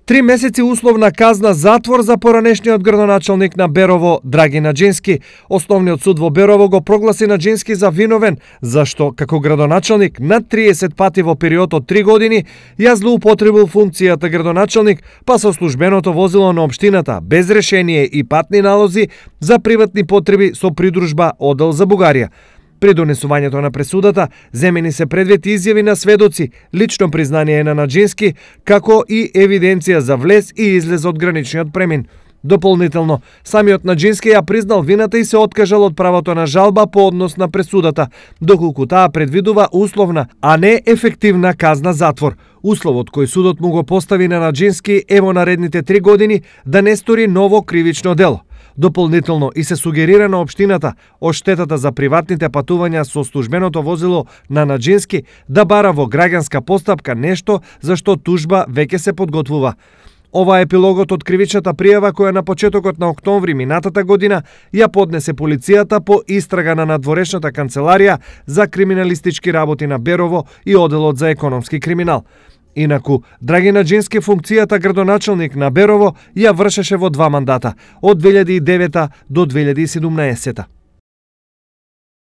3 месеци условна казна затвор за поранешниот градоначалник на Берово Драги Наџински. Основниот суд во Берово го прогласи Наџински за виновен, зашто како градоначалник над 30 пати во период од 3 години ја злоупотребил функцијата градоначалник, па со службеното возило на општината без решение и патни налози за приватни потреби со придружба Одел за Бугарија. При донесувањето на пресудата, земени се предвид изјави на сведоци, лично признание на Наџински, како и евиденција за влез и излез од граничниот премин. Дополнително, самиот Наџински ја признал вината и се откажал од правото на жалба по однос на пресудата, доколку таа предвидува условна, а не ефективна казна затвор. Условот кој судот му го постави на Наџински е во наредните 3 години да не стори ново кривично дело. Дополнително и се сугерира на општината одштетата за приватните патувања со службеното возило на Наџински да бара во граѓанска постапка нешто за што тужба веќе се подготвува. Ова е епилогот од кривичната пријава која на почетокот на октомври минатата година ја поднесе полицијата по истрага на надворешната канцеларија за криминалистички работи на Берово и Оделот за економски криминал. Инаку, Драги Наџински функцијата градоначалник на Берово ја вршеше во 2 мандата, од 2009 до 2017.